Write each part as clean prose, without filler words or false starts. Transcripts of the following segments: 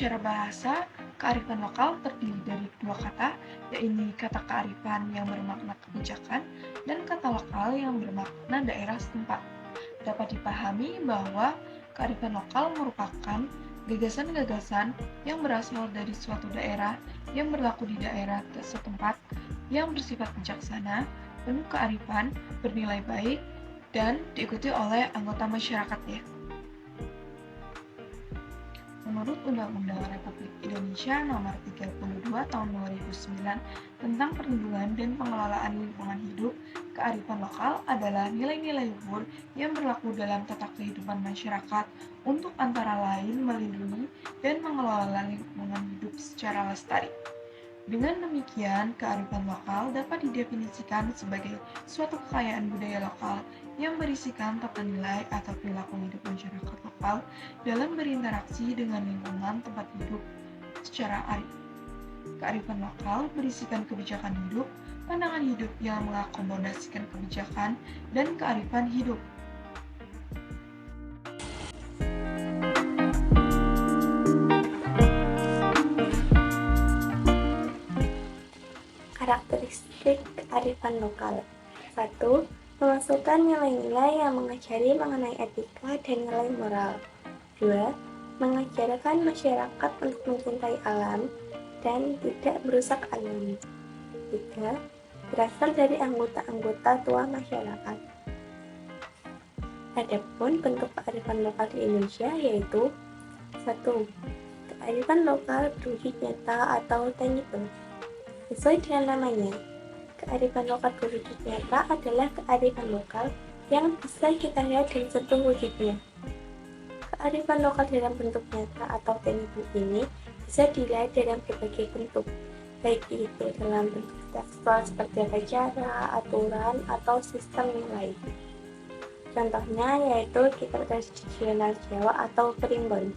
Secara bahasa, kearifan lokal terdiri dari dua kata, yaitu kata kearifan yang bermakna kebijakan dan kata lokal yang bermakna daerah setempat. Dapat dipahami bahwa kearifan lokal merupakan gagasan-gagasan yang berasal dari suatu daerah yang berlaku di daerah setempat yang bersifat bijaksana, penuh kearifan, bernilai baik, dan diikuti oleh anggota masyarakatnya. Menurut Undang-Undang Republik Indonesia Nomor 32 Tahun 2009 tentang Perlindungan dan Pengelolaan Lingkungan Hidup, kearifan lokal adalah nilai-nilai luhur yang berlaku dalam tata kehidupan masyarakat untuk antara lain melindungi dan mengelola lingkungan hidup secara lestari. Dengan demikian, kearifan lokal dapat didefinisikan sebagai suatu kekayaan budaya lokal yang berisikan tata nilai atau perilaku hidup masyarakat lokal dalam berinteraksi dengan lingkungan tempat hidup secara arif. Kearifan lokal berisikan kebijakan hidup, pandangan hidup yang mengakomodasikan kebijakan dan kearifan hidup. Karakteristik kearifan lokal. 1. Memasukkan nilai-nilai yang mengajari mengenai etika dan nilai moral. 2. Mengajarkan masyarakat untuk mencintai alam dan tidak merusak alam. 3. Berasal dari anggota-anggota tua masyarakat. Adapun bentuk kearifan lokal di Indonesia yaitu 1. Kearifan lokal berwujud nyata atau tangible. Sesuai dengan namanya, kearifan lokal berwujud nyata adalah kearifan lokal yang bisa kita lihat dan sentuh wujudnya. Kearifan lokal dalam bentuk nyata atau tangible ini bisa dilihat dalam berbagai bentuk, baik itu dalam bentuk tekstual seperti acara, aturan, atau sistem nilai. Contohnya yaitu kitab tradisional Jawa atau primbon.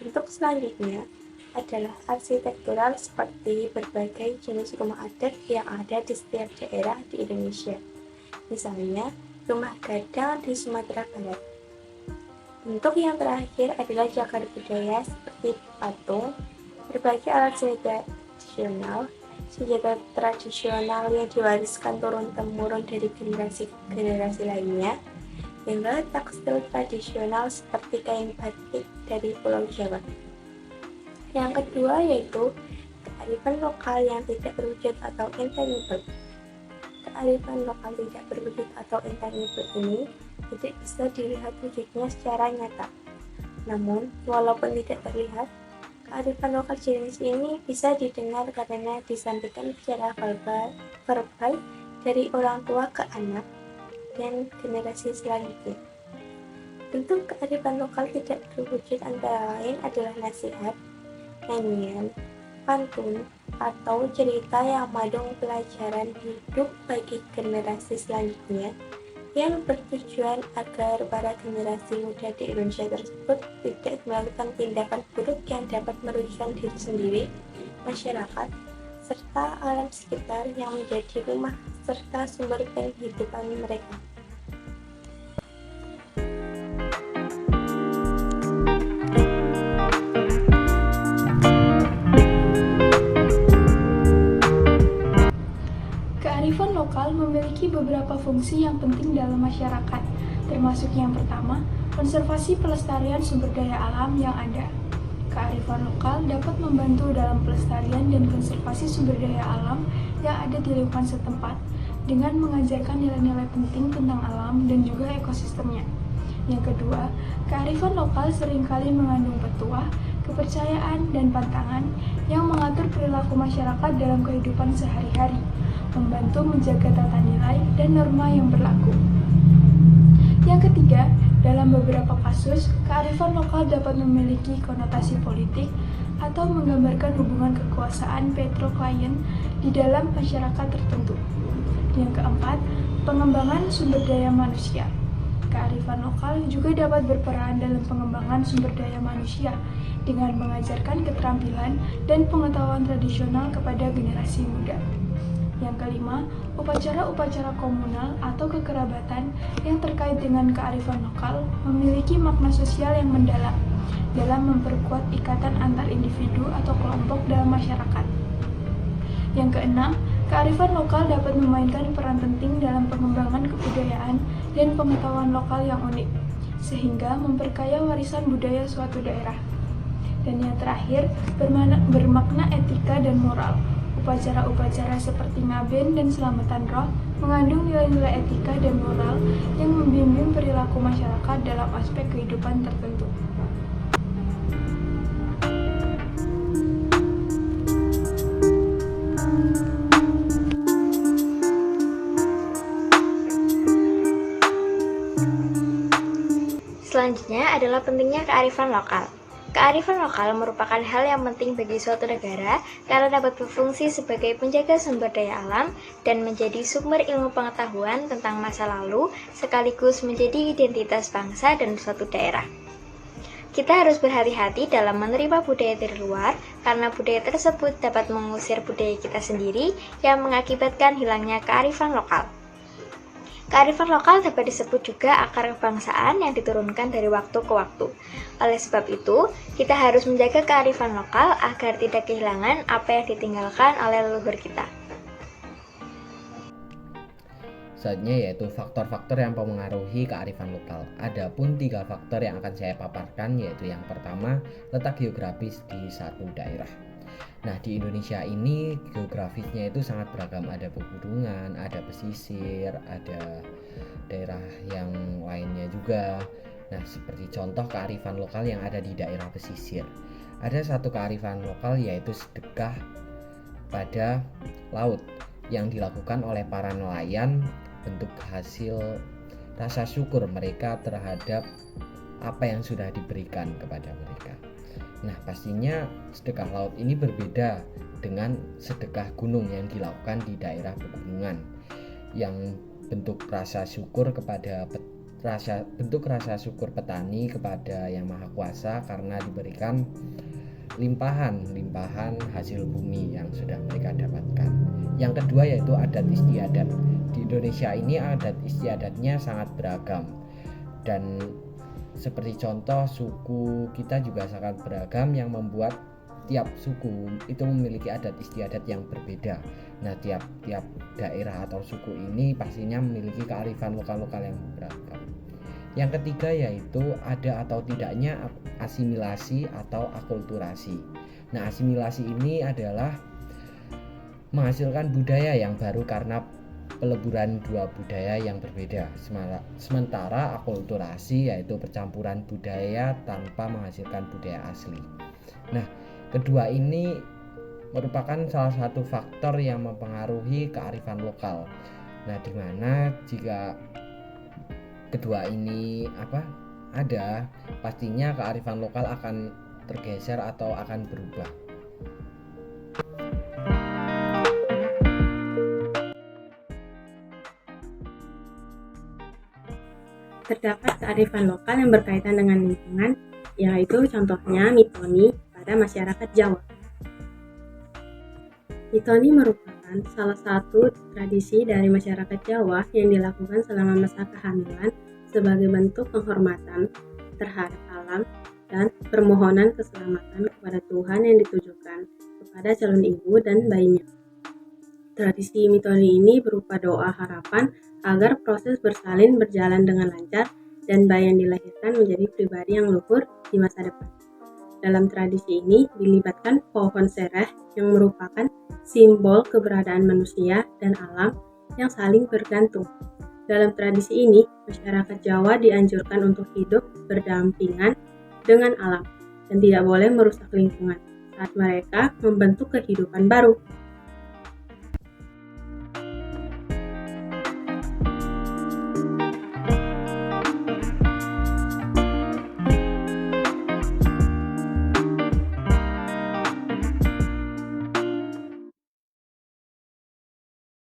Bentuk selanjutnya adalah arsitektural seperti berbagai jenis rumah adat yang ada di setiap daerah di Indonesia. Misalnya, rumah gadang di Sumatera Barat. Bentuk yang terakhir adalah cagar budaya seperti patung, berbagai alat senjata tradisional yang diwariskan turun-temurun dari generasi ke generasi lainnya, hingga tekstil tradisional seperti kain batik dari Pulau Jawa. Yang kedua yaitu kearifan lokal yang tidak berwujud atau intangible. Kearifan lokal tidak berwujud atau intangible ini tidak bisa dilihat wujudnya secara nyata. Namun, walaupun tidak terlihat, kearifan lokal jenis ini bisa didengar karena disampaikan secara verbal dari orang tua ke anak dan generasi selanjutnya. Bentuk kearifan lokal tidak berwujud antara lain adalah nasihat, nyanyian, pantun, atau cerita yang mengandung pelajaran hidup bagi generasi selanjutnya yang bertujuan agar para generasi muda di Indonesia tersebut tidak melakukan tindakan buruk yang dapat merugikan diri sendiri, masyarakat, serta alam sekitar yang menjadi rumah serta sumber kehidupan mereka. Kearifan lokal memiliki beberapa fungsi yang penting dalam masyarakat, termasuk yang pertama, konservasi pelestarian sumber daya alam yang ada. Kearifan lokal dapat membantu dalam pelestarian dan konservasi sumber daya alam yang ada di lingkungan setempat dengan mengajarkan nilai-nilai penting tentang alam dan juga ekosistemnya. Yang kedua, kearifan lokal seringkali mengandung petuah, kepercayaan, dan pantangan yang mengatur perilaku masyarakat dalam kehidupan sehari-hari, membantu menjaga tata nilai dan norma yang berlaku. Yang ketiga, dalam beberapa kasus, kearifan lokal dapat memiliki konotasi politik atau menggambarkan hubungan kekuasaan petro-klien di dalam masyarakat tertentu. Yang keempat, pengembangan sumber daya manusia. Kearifan lokal juga dapat berperan dalam pengembangan sumber daya manusia dengan mengajarkan keterampilan dan pengetahuan tradisional kepada generasi muda. Yang kelima, upacara-upacara komunal atau kekerabatan yang terkait dengan kearifan lokal memiliki makna sosial yang mendalam. dalam memperkuat ikatan antar individu atau kelompok dalam masyarakat. Yang keenam, kearifan lokal dapat memainkan peran penting dalam pengembangan kebudayaan dan pengetahuan lokal yang unik, sehingga memperkaya warisan budaya suatu daerah. Dan yang terakhir, bermakna etika dan moral. Upacara-upacara seperti ngaben dan selamatan roh mengandung nilai-nilai etika dan moral yang membimbing perilaku masyarakat dalam aspek kehidupan tertentu. Selanjutnya adalah pentingnya kearifan lokal. Kearifan lokal merupakan hal yang penting bagi suatu negara karena dapat berfungsi sebagai penjaga sumber daya alam dan menjadi sumber ilmu pengetahuan tentang masa lalu sekaligus menjadi identitas bangsa dan suatu daerah. Kita harus berhati-hati dalam menerima budaya dari luar karena budaya tersebut dapat mengusir budaya kita sendiri yang mengakibatkan hilangnya kearifan lokal. Kearifan lokal dapat disebut juga akar kebangsaan yang diturunkan dari waktu ke waktu. Oleh sebab itu, kita harus menjaga kearifan lokal agar tidak kehilangan apa yang ditinggalkan oleh leluhur kita. Selanjutnya yaitu faktor-faktor yang mempengaruhi kearifan lokal. Adapun 3 faktor yang akan saya paparkan, yaitu yang pertama, letak geografis di satu daerah. Nah, di Indonesia ini geografisnya itu sangat beragam, ada pegunungan, ada pesisir, ada daerah yang lainnya juga. Nah, seperti contoh kearifan lokal yang ada di daerah pesisir. Ada satu kearifan lokal yaitu sedekah pada laut yang dilakukan oleh para nelayan bentuk hasil rasa syukur mereka terhadap apa yang sudah diberikan kepada mereka. Nah, pastinya sedekah laut ini berbeda dengan sedekah gunung yang dilakukan di daerah pegunungan, yang bentuk rasa syukur petani kepada Yang Maha Kuasa karena diberikan limpahan hasil bumi yang sudah mereka dapatkan. Yang kedua yaitu adat istiadat. Di Indonesia ini adat istiadatnya sangat beragam, dan seperti contoh suku kita juga sangat beragam yang membuat tiap suku itu memiliki adat istiadat yang berbeda. Nah, tiap daerah atau suku ini pastinya memiliki kearifan lokal-lokal yang beragam. Yang ketiga yaitu ada atau tidaknya asimilasi atau akulturasi. Nah, asimilasi ini adalah menghasilkan budaya yang baru karena peleburan dua budaya yang berbeda. Sementara akulturasi yaitu percampuran budaya tanpa menghasilkan budaya asli. Nah, kedua ini merupakan salah satu faktor yang mempengaruhi kearifan lokal. Nah, di mana jika kedua ini ada, pastinya kearifan lokal akan tergeser atau akan berubah. Terdapat kearifan lokal yang berkaitan dengan lingkungan, yaitu contohnya mitoni pada masyarakat Jawa. Mitoni merupakan salah satu tradisi dari masyarakat Jawa yang dilakukan selama masa kehamilan sebagai bentuk penghormatan terhadap alam dan permohonan keselamatan kepada Tuhan yang ditujukan kepada calon ibu dan bayinya. Tradisi mitoni ini berupa doa harapan agar proses bersalin berjalan dengan lancar dan bayi yang dilahirkan menjadi pribadi yang luhur di masa depan. Dalam tradisi ini dilibatkan pohon sereh yang merupakan simbol keberadaan manusia dan alam yang saling bergantung. Dalam tradisi ini, masyarakat Jawa dianjurkan untuk hidup berdampingan dengan alam dan tidak boleh merusak lingkungan saat mereka membentuk kehidupan baru.